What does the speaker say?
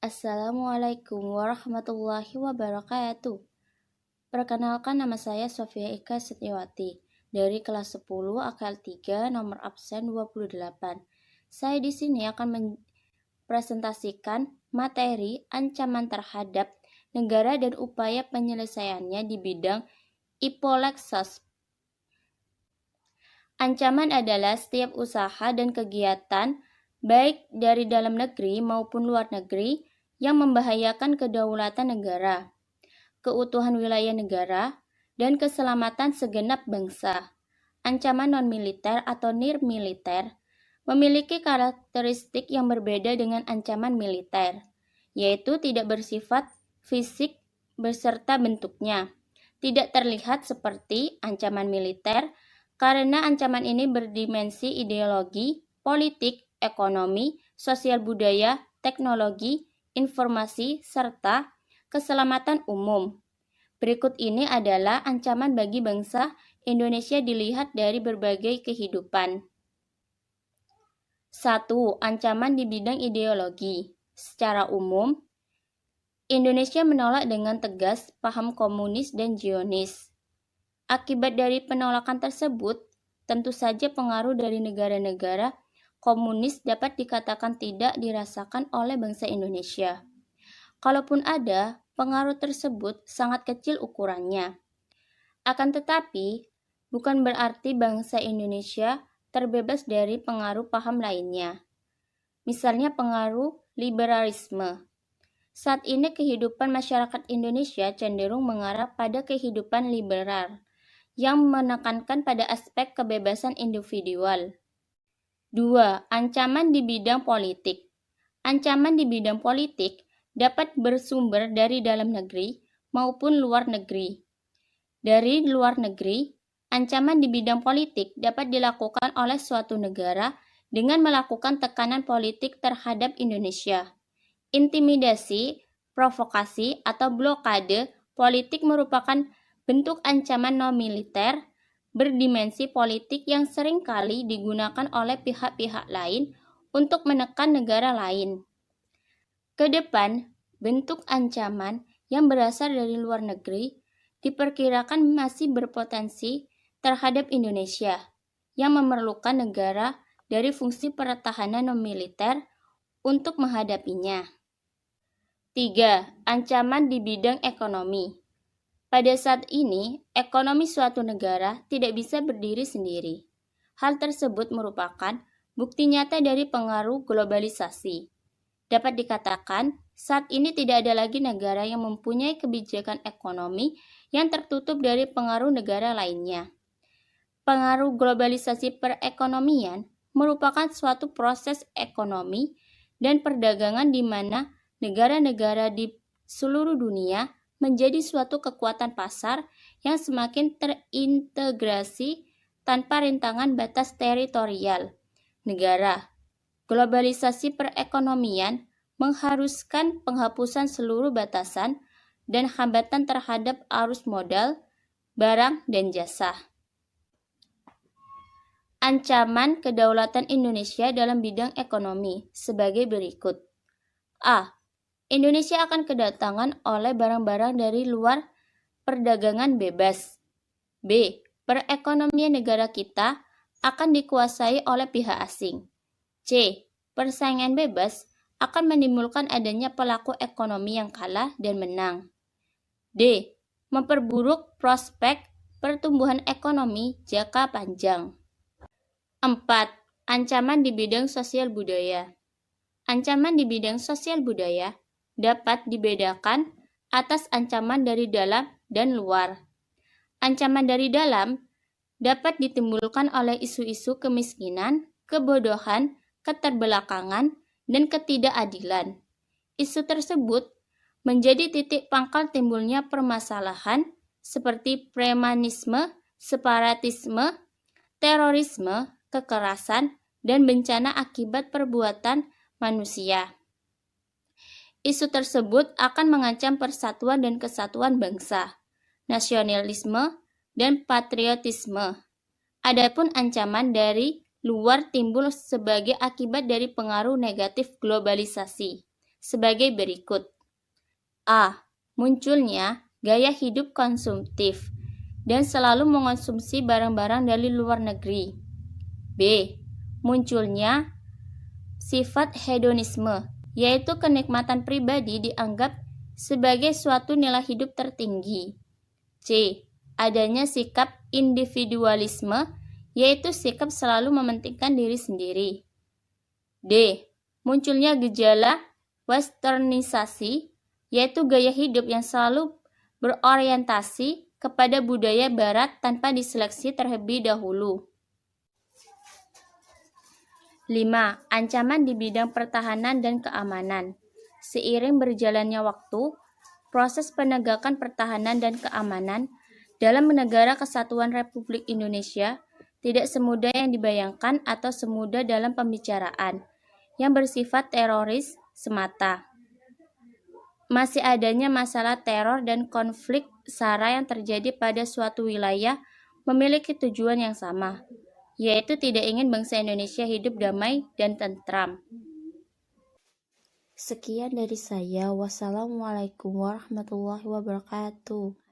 Assalamualaikum warahmatullahi wabarakatuh. Perkenalkan, nama saya Sofia Ika Setiawati dari kelas 10 AKL 3 nomor absen 28. Saya di sini akan mempresentasikan materi ancaman terhadap negara dan upaya penyelesaiannya di bidang IPOLEX. Ancaman adalah setiap usaha dan kegiatan baik dari dalam negeri maupun luar negeri yang membahayakan kedaulatan negara, keutuhan wilayah negara, dan keselamatan segenap bangsa. Ancaman non-militer atau nirmiliter memiliki karakteristik yang berbeda dengan ancaman militer, yaitu tidak bersifat fisik beserta bentuknya. Tidak terlihat seperti ancaman militer karena ancaman ini berdimensi ideologi, politik, ekonomi, sosial budaya, teknologi, informasi, serta keselamatan umum. Berikut ini adalah ancaman bagi bangsa Indonesia dilihat dari berbagai kehidupan. 1. Ancaman di bidang ideologi. Secara umum, Indonesia menolak dengan tegas paham komunis dan Zionis. Akibat dari penolakan tersebut, tentu saja pengaruh dari negara-negara komunis dapat dikatakan tidak dirasakan oleh bangsa Indonesia. Kalaupun ada, pengaruh tersebut sangat kecil ukurannya. Akan tetapi, bukan berarti bangsa Indonesia terbebas dari pengaruh paham lainnya. Misalnya pengaruh liberalisme. Saat ini kehidupan masyarakat Indonesia cenderung mengarah pada kehidupan liberal, yang menekankan pada aspek kebebasan individual. 2. Ancaman di bidang politik. Ancaman di bidang politik dapat bersumber dari dalam negeri maupun luar negeri. Dari luar negeri, ancaman di bidang politik dapat dilakukan oleh suatu negara dengan melakukan tekanan politik terhadap Indonesia. Intimidasi, provokasi, atau blokade politik merupakan bentuk ancaman non-militer berdimensi politik yang seringkali digunakan oleh pihak-pihak lain untuk menekan negara lain. Kedepan, bentuk ancaman yang berasal dari luar negeri diperkirakan masih berpotensi terhadap Indonesia, yang memerlukan negara dari fungsi pertahanan non-militer untuk menghadapinya. 3. Ancaman di bidang ekonomi. Pada saat ini, ekonomi suatu negara tidak bisa berdiri sendiri. Hal tersebut merupakan bukti nyata dari pengaruh globalisasi. Dapat dikatakan, saat ini tidak ada lagi negara yang mempunyai kebijakan ekonomi yang tertutup dari pengaruh negara lainnya. Pengaruh globalisasi perekonomian merupakan suatu proses ekonomi dan perdagangan di mana negara-negara di seluruh dunia menjadi suatu kekuatan pasar yang semakin terintegrasi tanpa rintangan batas teritorial negara. Globalisasi perekonomian mengharuskan penghapusan seluruh batasan dan hambatan terhadap arus modal, barang, dan jasa. Ancaman kedaulatan Indonesia dalam bidang ekonomi sebagai berikut. A. Indonesia akan kedatangan oleh barang-barang dari luar perdagangan bebas. B. Perekonomian negara kita akan dikuasai oleh pihak asing. C. Persaingan bebas akan menimbulkan adanya pelaku ekonomi yang kalah dan menang. D. Memperburuk prospek pertumbuhan ekonomi jangka panjang. 4. Ancaman di bidang sosial budaya. Ancaman di bidang sosial budaya dapat dibedakan atas ancaman dari dalam dan luar. Ancaman dari dalam dapat ditimbulkan oleh isu-isu kemiskinan, kebodohan, keterbelakangan, dan ketidakadilan. Isu tersebut menjadi titik pangkal timbulnya permasalahan seperti premanisme, separatisme, terorisme, kekerasan, dan bencana akibat perbuatan manusia. Isu tersebut akan mengancam persatuan dan kesatuan bangsa, nasionalisme, dan patriotisme. Adapun ancaman dari luar timbul sebagai akibat dari pengaruh negatif globalisasi, sebagai berikut. A. Munculnya gaya hidup konsumtif dan selalu mengonsumsi barang-barang dari luar negeri. B. Munculnya sifat hedonisme, yaitu kenikmatan pribadi dianggap sebagai suatu nilai hidup tertinggi. C. Adanya sikap individualisme, yaitu sikap selalu mementingkan diri sendiri. D. Munculnya gejala westernisasi, yaitu gaya hidup yang selalu berorientasi kepada budaya barat tanpa diseleksi terlebih dahulu. 5. Ancaman di bidang pertahanan dan keamanan. Seiring berjalannya waktu, proses penegakan pertahanan dan keamanan dalam negara kesatuan Republik Indonesia tidak semudah yang dibayangkan atau semudah dalam pembicaraan yang bersifat teroris semata. Masih adanya masalah teror dan konflik SARA yang terjadi pada suatu wilayah memiliki tujuan yang sama, yaitu tidak ingin bangsa Indonesia hidup damai dan tentram. Sekian dari saya. Wassalamualaikum warahmatullahi wabarakatuh.